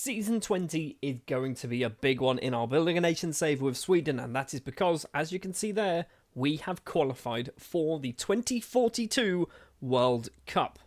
Season 20 is going to be a big one in our Building a Nation save with Sweden, and that is because, as you can see there, we have qualified for the 2042 World Cup.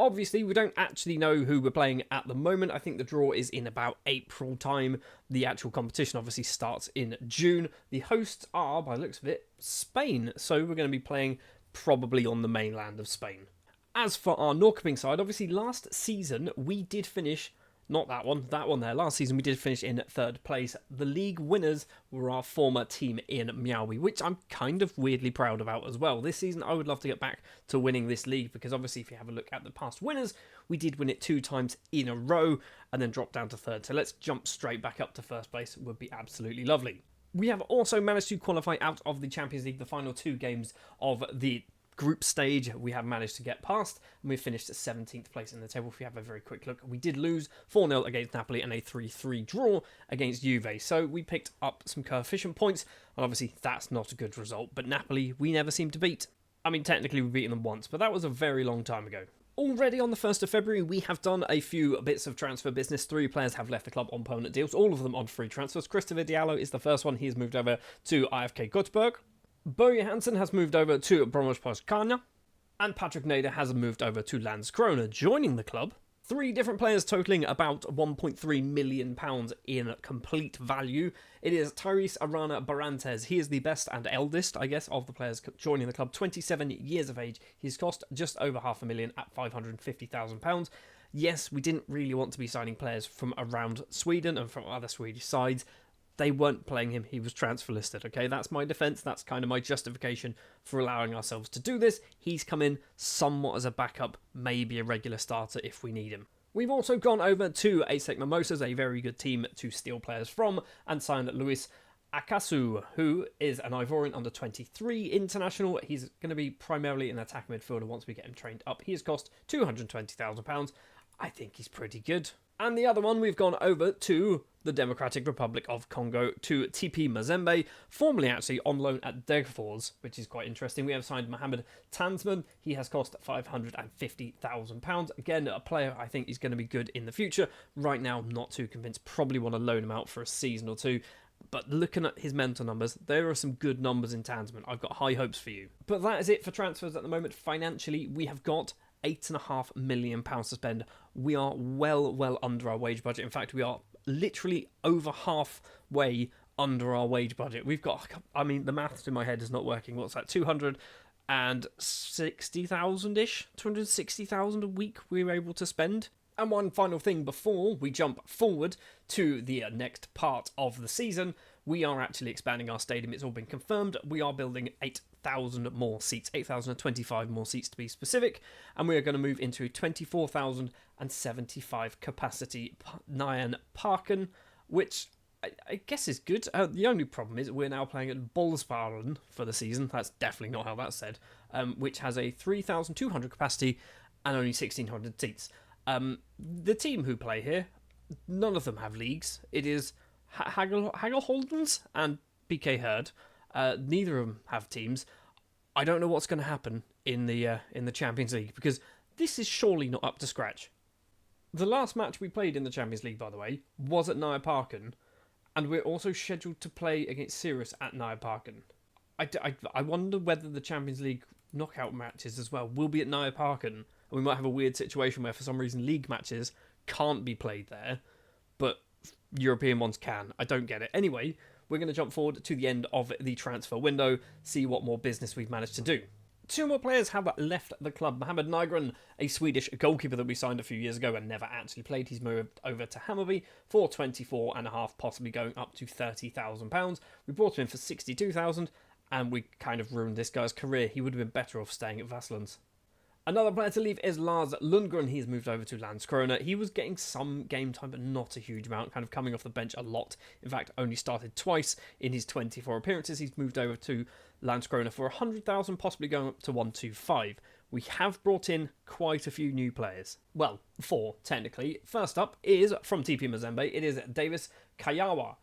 Obviously, we don't actually know who we're playing at the moment. I think the draw is in about April time. The actual competition obviously starts in June. The hosts are, by the looks of it, Spain, so we're going to be playing probably on the mainland of Spain. As for our Norrköping side, obviously last season we did finish... Not that one there. Last season we did finish in third place. The league winners were our former team in Meowie, which I'm kind of weirdly proud about as well. This season I would love to get back to winning this league because obviously if you have a look at the past winners, we did win it 2 times in a row and then drop down to third. So let's jump straight back up to first place. It would be absolutely lovely. We have also managed to qualify out of the Champions League, the final 2 games of the group stage we have managed to get past, and we finished at 17th place in the table. If you have a very quick look, we did lose 4-0 against Napoli and a 3-3 draw against Juve, so we picked up some coefficient points, and obviously that's not a good result, but Napoli we never seem to beat. I mean, technically we've beaten them once, but that was a very long time ago. Already on the 1st of February, we have done a few bits of transfer business. 3 players have left the club on permanent deals, all of them on free transfers. Christopher Diallo is the first one. He has moved over to IFK Göteborg. Börje Hansen has moved over to Brommers Postkania, and Patrick Nader has moved over to Landskrona, joining the club. 3 different players totaling about £1.3 million in complete value. It is Tyrese Arana Barantes. He is the best and eldest, I guess, of the players joining the club. 27 years of age. He's cost just over £500,000 at £550,000. Yes, we didn't really want to be signing players from around Sweden and from other Swedish sides. They weren't playing him, he was transfer listed, okay? That's my defence, that's kind of my justification for allowing ourselves to do this. He's come in somewhat as a backup, maybe a regular starter if we need him. We've also gone over to ASEC Mimosas, a very good team to steal players from, and signed Luis Akasu, who is an Ivorian under 23 international. He's going to be primarily an attacking midfielder once we get him trained up. He has cost £220,000. I think he's pretty good. And the other one, we've gone over to the Democratic Republic of Congo, to TP Mazembe, formerly actually on loan at Degerfors, which is quite interesting. We have signed Mohamed Tansman. He has cost £550,000. Again, a player I think is going to be good in the future. Right now, not too convinced. Probably want to loan him out for a season or 2. But looking at his mental numbers, there are some good numbers in Tansman. I've got high hopes for you. But that is it for transfers at the moment. Financially, we have got £8.5 million to spend. We are well under our wage budget. In fact, we are literally over halfway under our wage budget. We've got, I mean, the maths in my head is not working. What's that? 260,000-ish? 260,000 a week we were able to spend. And one final thing before we jump forward to the next part of the season, we are actually expanding our stadium. It's all been confirmed. We are building 8,000 more seats, 8,025 more seats to be specific, and we are going to move into a 24,075 capacity Nyan Parken, which I guess is good. The only problem is we're now playing at Bollsparen for the season. That's definitely not how that's said, which has a 3,200 capacity and only 1,600 seats. The team who play here, none of them have leagues. It is Hagelholdens and BK Herd. Neither of them have teams. I don't know what's going to happen in the Champions League because this is surely not up to scratch. The last match we played in the Champions League, by the way, was at Nijparken, and we're also scheduled to play against Sirius at Nijparken. I wonder whether the Champions League knockout matches as well will be at Nijparken, and we might have a weird situation where for some reason league matches can't be played there, but European ones can. I don't get it. Anyway, we're going to jump forward to the end of the transfer window, see what more business we've managed to do. 2 more players have left the club. Mohamed Nygren, a Swedish goalkeeper that we signed a few years ago and never actually played. He's moved over to Hammarby for 24.5, possibly going up to £30,000. We brought him in for 62,000, and we kind of ruined this guy's career. He would have been better off staying at Vasslands. Another player to leave is Lars Lundgren. He's moved over to Landskrona. He was getting some game time, but not a huge amount, kind of coming off the bench a lot. In fact, only started twice in his 24 appearances. He's moved over to Landskrona for 100,000, possibly going up to 125. We have brought in quite a few new players. Well, 4, technically. First up is from TP Mazembe. It is Davis Kayawa.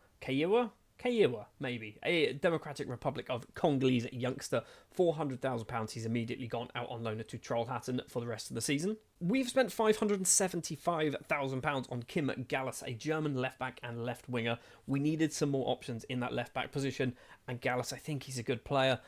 Kaiwa, maybe, a Democratic Republic of Congolese youngster, £400,000. He's immediately gone out on loan to Trollhättan for the rest of the season. We've spent £575,000 on Kim Gallas, a German left-back and left-winger. We needed some more options in that left-back position, and Gallas, I think he's a good player.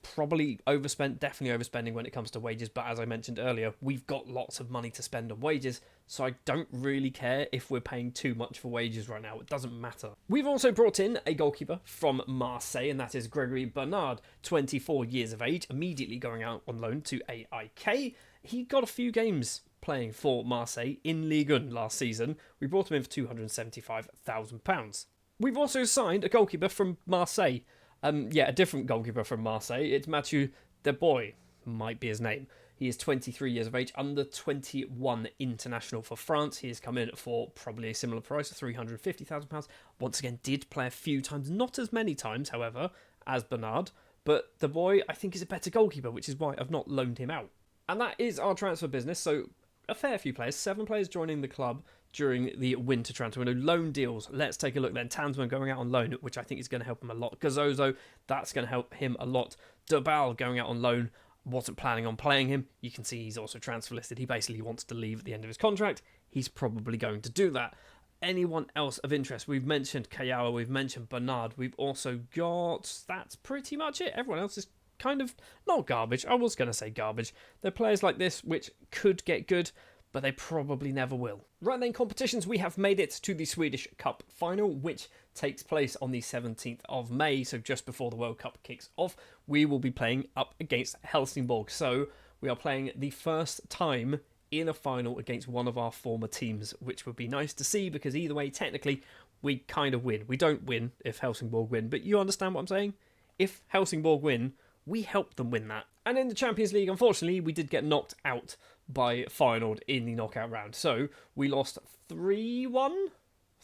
Probably overspent, definitely overspending when it comes to wages, but as I mentioned earlier, we've got lots of money to spend on wages, so I don't really care if we're paying too much for wages right now. It doesn't matter. We've also brought in a goalkeeper from Marseille, and that is Gregory Bernard, 24 years of age, immediately going out on loan to AIK. He got a few games playing for Marseille in Ligue 1 last season. We brought him in for £275,000. We've also signed a goalkeeper from Marseille. A different goalkeeper from Marseille. It's Mathieu Deboy, might be his name. He is 23 years of age, under 21 international for France. He has come in for probably a similar price of £350,000. Once again, did play a few times, not as many times, however, as Bernard. But Deboy, I think, is a better goalkeeper, which is why I've not loaned him out. And that is our transfer business. So a fair few players, 7 players joining the club during the winter transfer window. Loan deals. Let's take a look then. Tansman going out on loan, which I think is going to help him a lot. Gazozo, that's going to help him a lot. Dobal going out on loan. Wasn't planning on playing him. You can see he's also transfer listed. He basically wants to leave at the end of his contract. He's probably going to do that. Anyone else of interest? We've mentioned Kayawa. We've mentioned Bernard. We've also got... That's pretty much it. Everyone else is kind of not garbage. I was going to say garbage. They're players like this which could get good, but they probably never will. Right then, competitions, we have made it to the Swedish Cup final, which takes place on the 17th of May, so just before the World Cup kicks off. We will be playing up against Helsingborg, so we are playing the first time in a final against one of our former teams, which would be nice to see, because either way, technically, we kind of win. We don't win if Helsingborg win, but you understand what I'm saying? If Helsingborg win, we help them win that. And in the Champions League, unfortunately, we did get knocked out by Feyenoord in the knockout round. So we lost 3-1?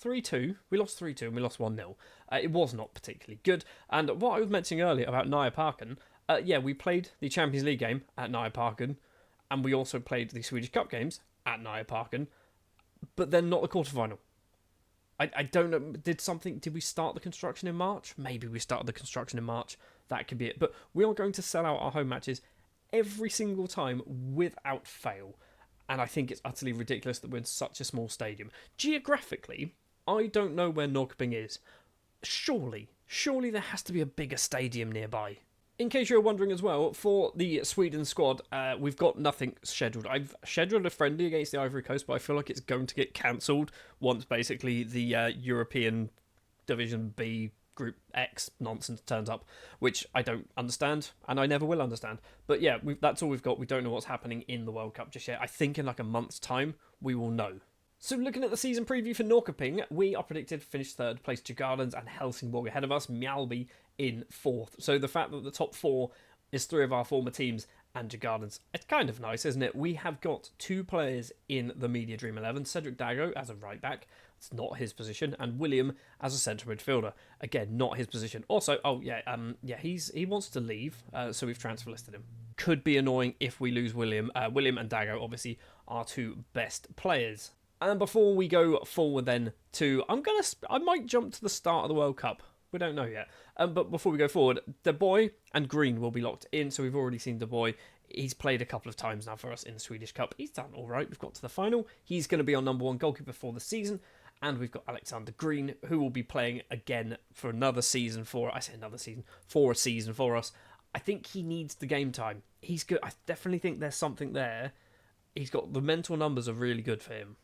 3-2. We lost 3-2 and we lost 1-0. It was not particularly good. And what I was mentioning earlier about Nyaparken, we played the Champions League game at Nyaparken, and we also played the Swedish Cup games at Nyaparken, but then not the quarterfinal. I don't know, did we start the construction in March? Maybe we started the construction in March. That could be it. But we are going to sell out our home matches every single time without fail. And I think it's utterly ridiculous that we're in such a small stadium. Geographically, I don't know where Norrköping is. Surely there has to be a bigger stadium nearby. In case you're wondering as well, for the Sweden squad, we've got nothing scheduled. I've scheduled a friendly against the Ivory Coast, but I feel like it's going to get cancelled once basically the European Division B Group X nonsense turns up, which I don't understand, and I never will understand. But yeah, that's all we've got. We don't know what's happening in the World Cup just yet. I think in like a month's time, we will know. So looking at the season preview for Norrköping, we are predicted to finish third place, Djurgårdens and Helsingborg ahead of us, Mjällby in fourth. So the fact that the top 4 is 3 of our former teams and Djurgårdens, it's kind of nice, isn't it? We have got 2 players in the Media Dream 11, Cedric Dago as a right back, it's not his position, and William as a centre midfielder, again, not his position. Also, he wants to leave, so we've transfer listed him. Could be annoying if we lose William. William and Dago obviously are 2 best players. And before we go forward then to... I might jump to the start of the World Cup. We don't know yet. But before we go forward, De Boy and Green will be locked in. So we've already seen De Boy. He's played a couple of times now for us in the Swedish Cup. He's done all right. We've got to the final. He's going to be our number 1 goalkeeper for the season. And we've got Alexander Green, who will be playing again for another season for... I say another season. For a season for us. I think he needs the game time. He's good. I definitely think there's something there. He's got... The mental numbers are really good for him.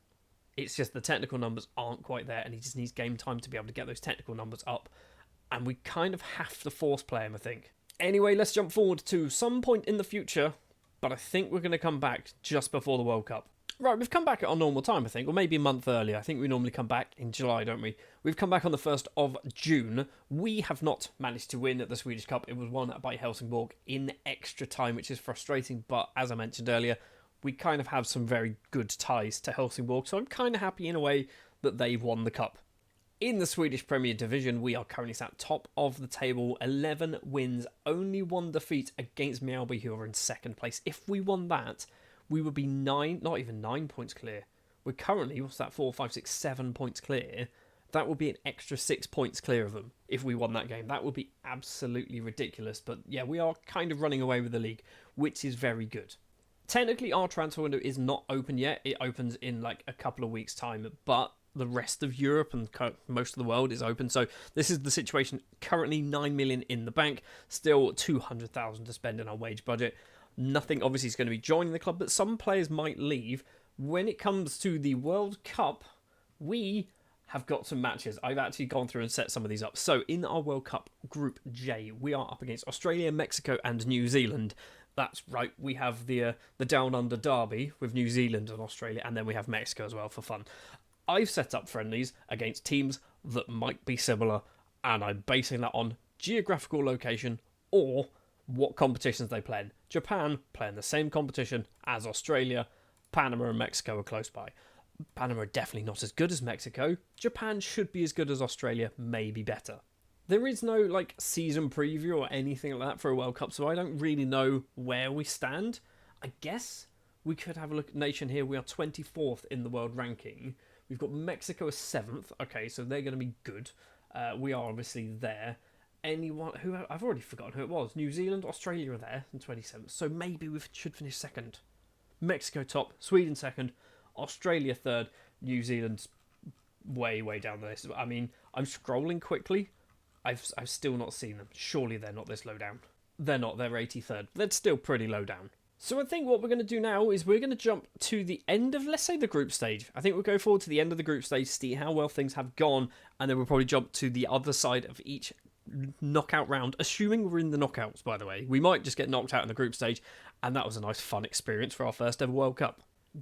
It's just the technical numbers aren't quite there, and he just needs game time to be able to get those technical numbers up. And we kind of have to force play him, I think. Anyway, let's jump forward to some point in the future, but I think we're going to come back just before the World Cup. Right, we've come back at our normal time, I think, or maybe a month earlier. I think we normally come back in July, don't we? We've come back on the 1st of June. We have not managed to win at the Swedish Cup. It was won by Helsingborg in extra time, which is frustrating, but as I mentioned earlier, we kind of have some very good ties to Helsingborg, so I'm kind of happy in a way that they've won the cup. In the Swedish Premier Division, we are currently sat top of the table, 11 wins, only 1 defeat against Mjällby, who are in 2nd place. If we won that, we would be not even 9 points clear. We're currently, 4, 5, 6, 7 points clear. That would be an extra 6 points clear of them. if we won that game. That would be absolutely ridiculous. But yeah, we are kind of running away with the league, which is very good. Technically, our transfer window is not open yet. It opens in like a couple of weeks' time, but the rest of Europe and most of the world is open. So this is the situation. Currently 9 million in the bank, still 200,000 to spend in our wage budget. Nothing obviously is going to be joining the club, but some players might leave. When it comes to the World Cup, we have got some matches. I've actually gone through and set some of these up. So in our World Cup Group J, we are up against Australia, Mexico and New Zealand. That's right, we have the Down Under derby with New Zealand and Australia, and then we have Mexico as well for fun. I've set up friendlies against teams that might be similar, and I'm basing that on geographical location or what competitions they play in. Japan play in the same competition as Australia. Panama and Mexico are close by. Panama are definitely not as good as Mexico. Japan should be as good as Australia, maybe better. There is no like season preview or anything like that for a World Cup, so I don't really know where we stand. I guess we could have a look at nation here. We are 24th in the world ranking. We've got Mexico as 7th. Okay, so they're going to be good. We are obviously there. Anyone who I've already forgotten who it was. New Zealand, Australia are there in 27th. So maybe we should finish second. Mexico top, Sweden second, Australia third, New Zealand's way down the list. I mean, I'm scrolling quickly. I've still not seen them. Surely they're not this low down. They're not. They're 83rd. They're still pretty low down. So I think what we're going to do now is we're going to jump to the end of, let's say, the group stage. I think we'll go forward to the end of the group stage, see how well things have gone, and then we'll probably jump to the other side of each knockout round, assuming we're in the knockouts, by the way. We might just get knocked out in the group stage, and that was a nice, fun experience for our first ever World Cup.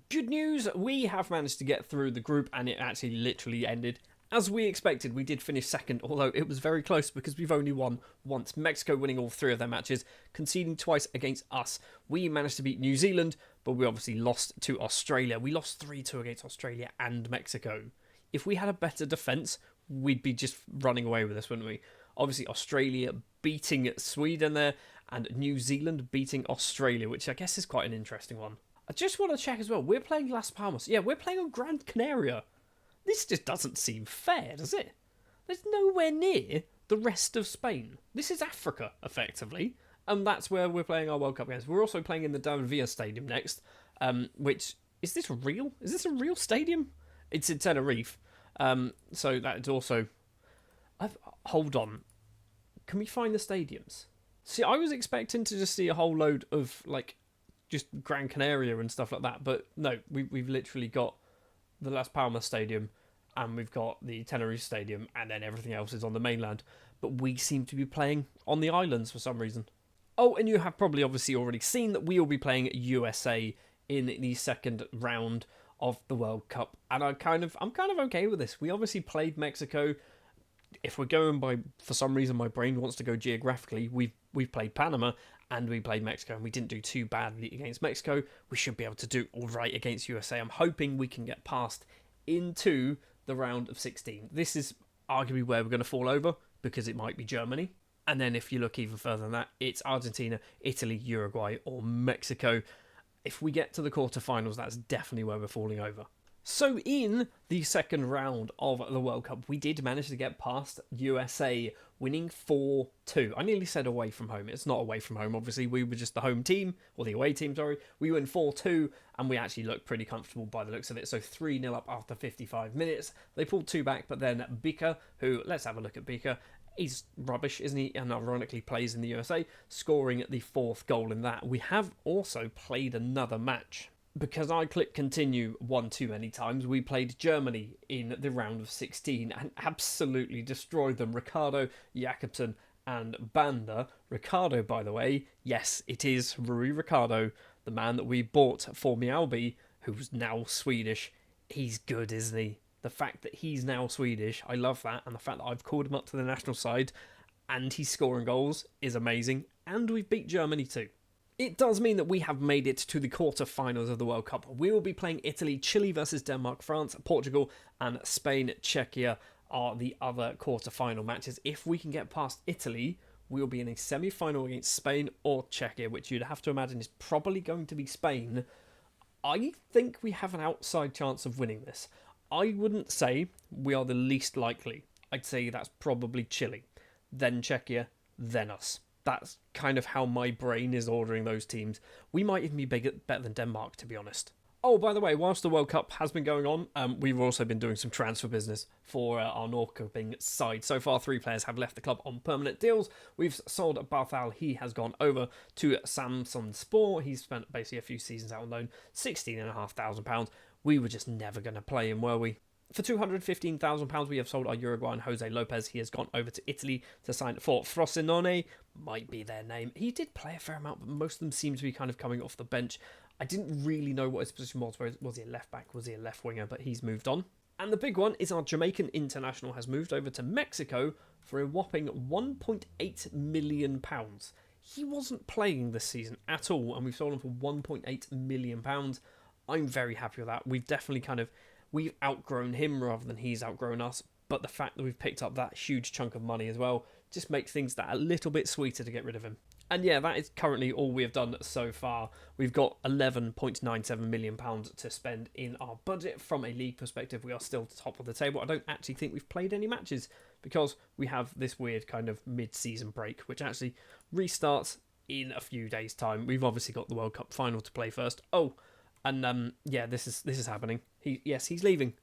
Good news, we have managed to get through the group, and it actually literally ended as we expected. We did finish second, although it was very close because we've only won once. Mexico winning all 3 of their matches, conceding twice against us. We managed to beat New Zealand, but we obviously lost to Australia. We lost 3-2 against Australia and Mexico. If we had a better defence, we'd be just running away with this, wouldn't we? Obviously, Australia beating Sweden there, and New Zealand beating Australia, which I guess is quite an interesting one. I just want to check as well. We're playing Las Palmas. Yeah, we're playing on Gran Canaria. This just doesn't seem fair, does it? There's nowhere near the rest of Spain. This is Africa, effectively, and that's where we're playing our World Cup games. We're also playing in the David Villa Stadium next, which, is this real? Is this a real stadium? It's in Tenerife, so that's also... hold on. Can we find the stadiums? See, I was expecting to just see a whole load of, like, just Gran Canaria and stuff like that, but no, we've literally got the Las Palmas Stadium, and we've got the Tenerife Stadium, and then everything else is on the mainland. But we seem to be playing on the islands for some reason. Oh, and you have probably obviously already seen that we will be playing USA in the second round of the World Cup, and I'm kind of okay with this. We obviously played Mexico. If we're going by, for some reason my brain wants to go geographically, we've played Panama and we played Mexico, and we didn't do too badly against Mexico. We should be able to do all right against USA. I'm hoping we can get past into the round of 16. This is arguably where we're going to fall over, because it might be Germany. And then if you look even further than that, it's Argentina, Italy, Uruguay, or Mexico. If we get to the quarterfinals, that's definitely where we're falling over. So in the second round of the World Cup, we did manage to get past USA, winning 4-2. I nearly said away from home. It's not away from home, obviously. We were just the home team, or the away team, sorry. We win 4-2, and we actually looked pretty comfortable by the looks of it. So 3-0 up after 55 minutes. They pulled 2 back, but then Bika, who, let's have a look at Bika. He's rubbish, isn't he? And ironically plays in the USA, scoring the 4th goal in that. We have also played another match. Because I clicked continue one too many times, we played Germany in the round of 16 and absolutely destroyed them. Ricardo, Jakobsen and Banda. Ricardo, by the way, yes, it is Rui Ricardo, the man that we bought for Mjällby, who's now Swedish. He's good, isn't he? The fact that he's now Swedish, I love that. And the fact that I've called him up to the national side and he's scoring goals is amazing. And we've beat Germany too. It does mean that we have made it to the quarter-finals of the World Cup. We will be playing Italy, Chile versus Denmark, France, Portugal, and Spain, Czechia are the other quarter-final matches. If we can get past Italy, we will be in a semi-final against Spain or Czechia, which you'd have to imagine is probably going to be Spain. I think we have an outside chance of winning this. I wouldn't say we are the least likely. I'd say that's probably Chile. then Czechia, then us. That's kind of how my brain is ordering those teams. We might even be better than Denmark, to be honest. Oh, by the way, whilst the World Cup has been going on, we've also been doing some transfer business for our Norrköping side. So far, 3 players have left the club on permanent deals. We've sold Barthal. He has gone over to Samson Spor. He's spent basically a few seasons out on loan, £16,500. We were just never going to play him, were we? For £215,000, we have sold our Uruguayan Jose Lopez. He has gone over to Italy to sign for Frosinone. Might be their name. He did play a fair amount, but most of them seem to be kind of coming off the bench. I didn't really know what his position was. Was he a left back? Was he a left winger? But he's moved on. And the big one is our Jamaican international has moved over to Mexico for a whopping £1.8 million. He wasn't playing this season at all, and we've sold him for £1.8 million. I'm very happy with that. We've definitely we've outgrown him rather than he's outgrown us. But the fact that we've picked up that huge chunk of money as well just makes things that a little bit sweeter to get rid of him. And yeah, that is currently all we have done so far. We've got £11.97 million to spend in our budget. From a league perspective, we are still top of the table. I don't actually think we've played any matches because we have this weird kind of mid-season break, which actually restarts in a few days' time. We've obviously got the World Cup final to play first. Oh, and yeah, this is happening. He's leaving.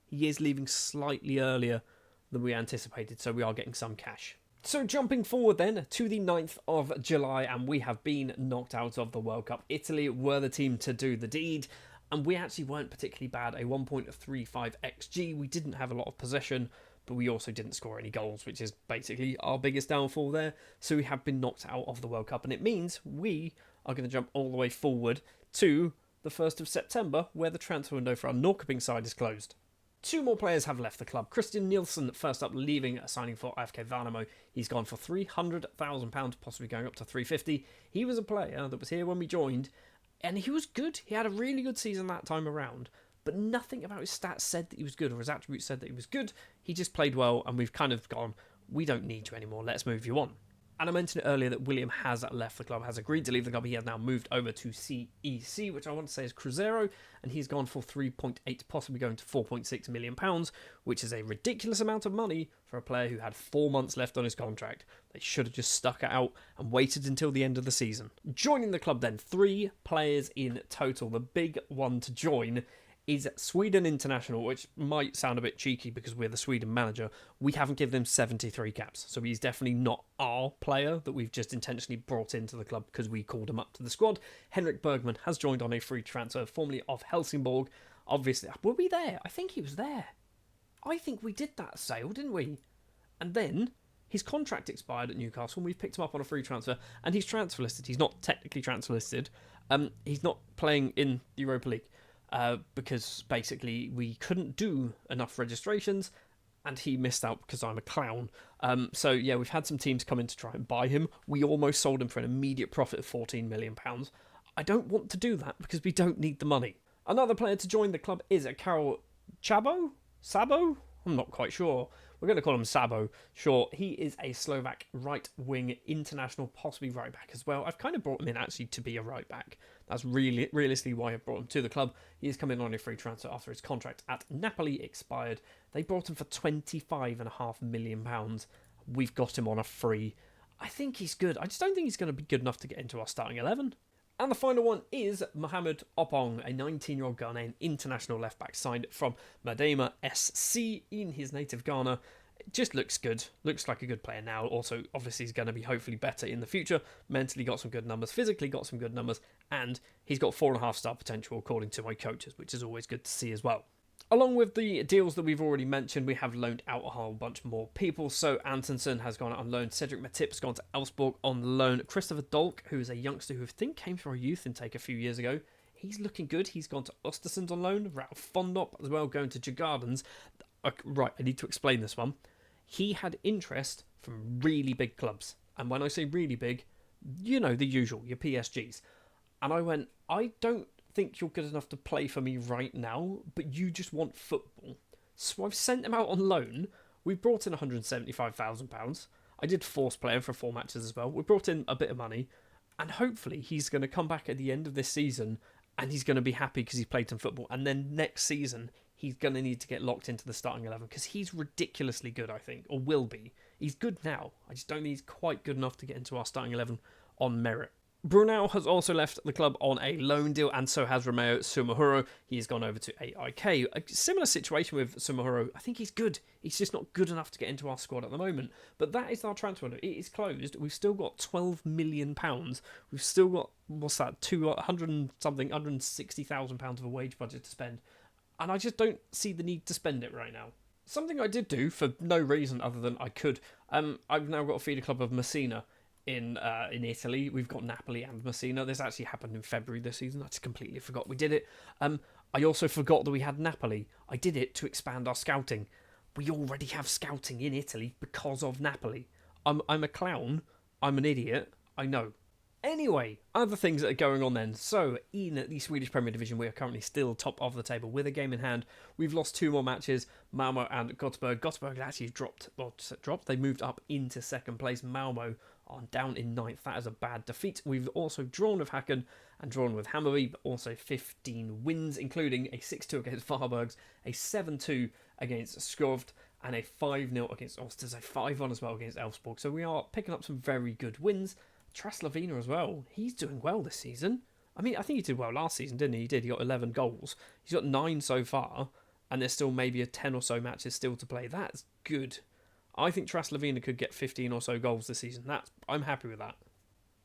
He is leaving slightly earlier than we anticipated, so we are getting some cash. So jumping forward then to the 9th of July, and we have been knocked out of the World Cup. Italy were the team to do the deed, and we actually weren't particularly bad. A 1.35 XG. We didn't have a lot of possession, but we also didn't score any goals, which is basically our biggest downfall there. So we have been knocked out of the World Cup, and it means we are going to jump all the way forward to the 1st of September, where the transfer window for our Norrköping side is closed. 2 more players have left the club. Christian Nielsen, first up, leaving, signing for AFK Värnamo. He's gone for £300,000, possibly going up to £350,000. He was a player that was here when we joined, and he was good. He had a really good season that time around, but nothing about his stats said that he was good, or his attributes said that he was good. He just played well, and we've kind of gone, we don't need you anymore, let's move you on. And I mentioned earlier that William has left the club, has agreed to leave the club. He has now moved over to CEC, which I want to say is Cruzeiro, and he's gone for 3.8, possibly going to 4.6 million pounds, which is a ridiculous amount of money for a player who had 4 months left on his contract. They should have just stuck it out and waited until the end of the season. Joining the club then, 3 players in total. The big one to join is Sweden International, which might sound a bit cheeky because we're the Sweden manager. We haven't given him 73 caps, so he's definitely not our player that we've just intentionally brought into the club because we called him up to the squad. Henrik Bergman has joined on a free transfer, formerly of Helsingborg. Obviously, were we there? I think he was there. I think we did that sale, didn't we? And then his contract expired at Newcastle, and we've picked him up on a free transfer, and he's transfer listed. He's not technically transfer listed. He's not playing in the Europa League. Because basically we couldn't do enough registrations and he missed out because I'm a clown. So yeah, we've had some teams come in to try and buy him. We almost sold him for an immediate profit of £14 million. I don't want to do that because we don't need the money. Another player to join the club is Karol Sabo? I'm not quite sure. We're going to call him Sabo. Sure, he is a Slovak right-wing international, possibly right-back as well. I've kind of brought him in actually to be a right-back. That's really realistically why I brought him to the club. He has come in on a free transfer after his contract at Napoli expired. They brought him for £25.5 million. We've got him on a free. I think he's good. I just don't think he's going to be good enough to get into our starting 11. And the final one is Mohamed Opong, a 19-year-old Ghanaian international left-back signed from Madema SC in his native Ghana. It just looks good. Looks like a good player now. Also, obviously, he's going to be hopefully better in the future. Mentally got some good numbers. Physically got some good numbers. And he's got 4.5-star potential, according to my coaches, which is always good to see as well. Along with the deals that we've already mentioned, we have loaned out a whole bunch more people. So Antonsen has gone out on loan. Cedric Matip's gone to Elfsborg on loan. Christopher Dolk, who is a youngster who I think came from our youth intake a few years ago, he's looking good. He's gone to Östersund on loan. Ralph Fondop as well, going to Djurgårdens. Right, I need to explain this one. He had interest from really big clubs. And when I say really big, you know, the usual, your PSGs. And I went, I don't think you're good enough to play for me right now, but you just want football. So I've sent him out on loan. We brought in £175,000. I did force play him for 4 matches as well. We brought in a bit of money, and hopefully he's going to come back at the end of this season and he's going to be happy because he played some football. And then next season, he's going to need to get locked into the starting 11 because he's ridiculously good, I think, or will be. He's good now. I just don't think he's quite good enough to get into our starting 11 on merit. Brunel has also left the club on a loan deal, and so has Romeo Sumahuro. He's gone over to AIK. A similar situation with Sumahuro. I think he's good. He's just not good enough to get into our squad at the moment. But that is our transfer window. It is closed. We've still got £12 million. We've still got, what's that, 200 and something, £160,000 of a wage budget to spend. And I just don't see the need to spend it right now. Something I did do for no reason other than I could. I've now got a feeder club of Messina in Italy. We've got Napoli and Messina. This actually happened in February this season. I just completely forgot we did it. I also forgot that we had Napoli. I did it to expand our scouting. We already have scouting in Italy because of Napoli. I'm a clown. I'm an idiot. I know. Anyway, other things that are going on then. So, in the Swedish Premier Division, we are currently still top of the table with a game in hand. We've lost 2 more matches, Malmo and Göteborg. Göteborg actually dropped. They moved up into second place. Malmo are down in 9th. That is a bad defeat. We've also drawn with Häcken and drawn with Hammarby, but also 15 wins, including a 6-2 against Varbergs, a 7-2 against Skövde, and a 5-0 against Osters, a 5-1 as well against Elfsborg. So we are picking up some very good wins. Traslavina as well. He's doing well this season. I mean, I think he did well last season, didn't he? He did. He got 11 goals. He's got 9 so far, and there's still maybe a 10 or so matches still to play. That's good. I think Traslavina could get 15 or so goals this season. I'm happy with that.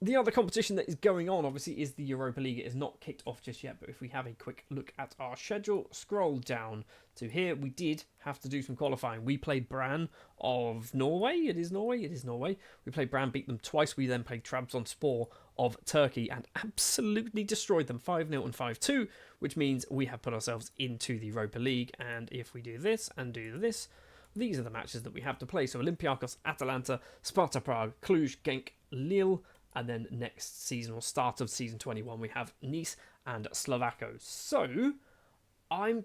The other competition that is going on, obviously, is the Europa League. It is not kicked off just yet, but if we have a quick look at our schedule, scroll down to here, we did have to do some qualifying. We played Brann of Norway. It is Norway. We played Brann, beat them twice. We then played Trabzonspor of Turkey and absolutely destroyed them 5-0 and 5-2, which means we have put ourselves into the Europa League. And if we do this and do this, these are the matches that we have to play. So Olympiacos, Atalanta, Sparta Prague, Cluj, Genk, Lille. And then next season, or start of season 21, we have Nice and Slovako. So, I'm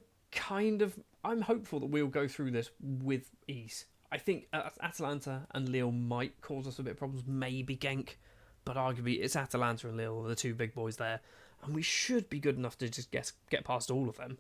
hopeful that we'll go through this with ease. I think Atalanta and Lille might cause us a bit of problems, maybe Genk, but arguably it's Atalanta and Lille, the 2 big boys there, and we should be good enough to just get past all of them.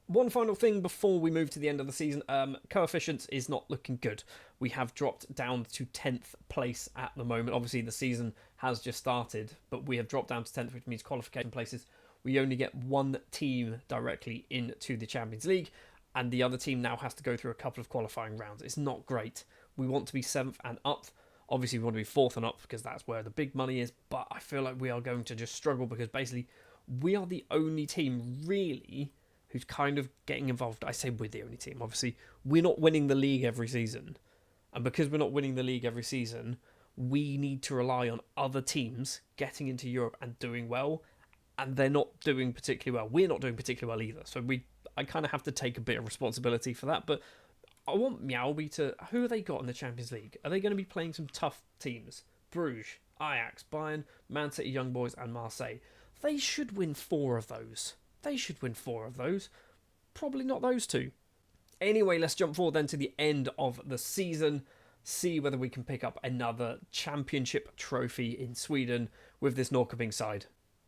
One final thing before we move to the end of the season, coefficients is not looking good. We have dropped down to 10th place at the moment. Obviously, the season has just started, but we have dropped down to 10th, which means qualification places. We only get 1 team directly into the Champions League, and the other team now has to go through a couple of qualifying rounds. It's not great. We want to be 7th and up. Obviously, we want to be 4th and up because that's where the big money is, but I feel like we are going to just struggle because basically we are the only team really who's kind of getting involved. I say we're the only team. Obviously, we're not winning the league every season. And because we're not winning the league every season, we need to rely on other teams getting into Europe and doing well. And they're not doing particularly well. We're not doing particularly well either. So I kind of have to take a bit of responsibility for that. But I want Mjällby to... Who have they got in the Champions League? Are they going to be playing some tough teams? Bruges, Ajax, Bayern, Man City Young Boys and Marseille. They should win 4 of those. Probably not those 2. Anyway, let's jump forward then to the end of the season. See whether we can pick up another championship trophy in Sweden with this Norrköping side.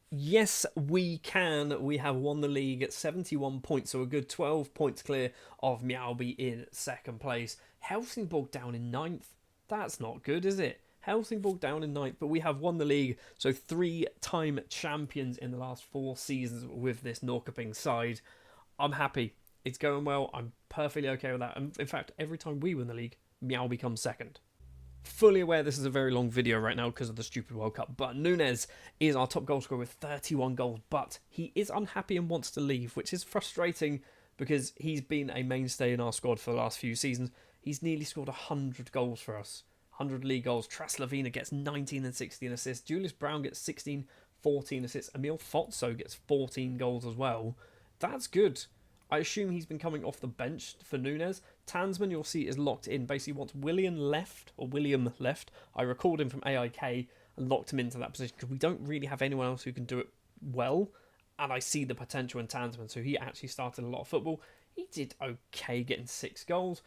Yes, we can. We have won the league at 71 points, so a good 12 points clear of Mjällby in second place. Helsingborg down in 9th. That's not good, is it? Helsingborg down in 9th, but we have won the league, so 3-time champions in the last 4 seasons with this Norrköping side. I'm happy. It's going well. I'm perfectly okay with that. And in fact, every time we win the league, Mjällby comes second. Fully aware this is a very long video right now because of the stupid World Cup, but Nunes is our top goal scorer with 31 goals, but he is unhappy and wants to leave, which is frustrating because he's been a mainstay in our squad for the last few seasons. He's nearly scored 100 goals for us. 100 league goals. Traslavina gets 19 and 16 assists. Julius Brown gets 16, 14 assists. Emil Fotso gets 14 goals as well. That's good. I assume he's been coming off the bench for Nunes. Tansman, you'll see, is locked in. Basically, once William left, I recalled him from AIK and locked him into that position because we don't really have anyone else who can do it well. And I see the potential in Tansman, so he actually started a lot of football. He did okay, getting 6 goals.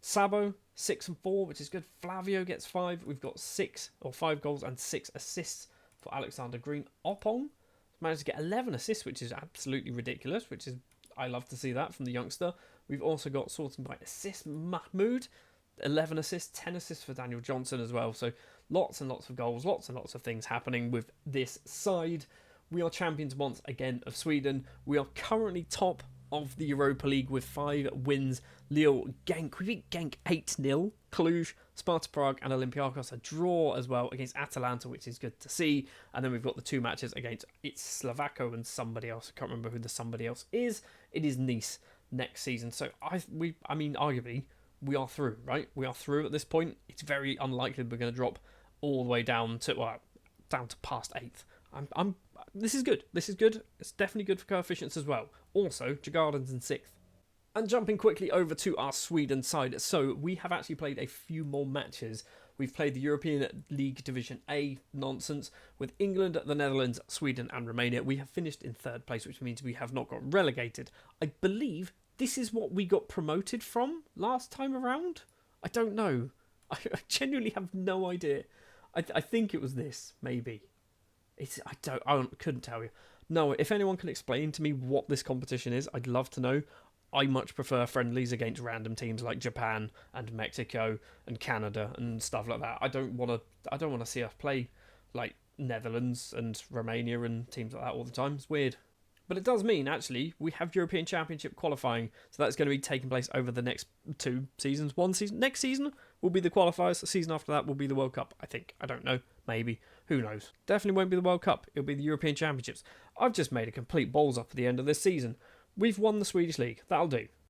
Sabo, 6 and 4, which is good. Flavio gets 5. We've got 5 goals and 6 assists for Alexander Green. Opong managed to get 11 assists, which is absolutely ridiculous, which is I love to see that from the youngster. We've also got, sorting by assist, Mahmoud. 11 assists, 10 assists for Daniel Johnson as well. So lots and lots of goals, lots and lots of things happening with this side. We are champions once again of Sweden. We are currently top of the Europa League with 5 wins. Lille, Genk, we beat Genk 8-0. Cluj, Sparta Prague and Olympiacos a draw as well against Atalanta, which is good to see. And then we've got the 2 matches against Slovako and somebody else. I can't remember who the somebody else is. It is Nice next season. So I mean, arguably, we are through, right? We are through at this point. It's very unlikely we're going to drop all the way down to past 8th. This is good. This is good. It's definitely good for coefficients as well. Also, Djurgården's in 6th. And jumping quickly over to our Sweden side. So we have actually played a few more matches. We've played the European League Division A nonsense with England, the Netherlands, Sweden and Romania. We have finished in 3rd place, which means we have not got relegated. I believe this is what we got promoted from last time around. I don't know. I genuinely have no idea. I think it was this, maybe. I couldn't tell you. No, if anyone can explain to me what this competition is, I'd love to know. I much prefer friendlies against random teams like Japan and Mexico and Canada and stuff like that. I don't want to see us play like Netherlands and Romania and teams like that all the time. It's weird. But it does mean, actually, we have European Championship qualifying. So that's going to be taking place over the next 2 seasons. One season. Next season will be the qualifiers. The season after that will be the World Cup, I think. I don't know. Maybe. Who knows? Definitely won't be the World Cup. It'll be the European Championships. I've just made a complete balls up at the end of this season. We've won the Swedish League. That'll do.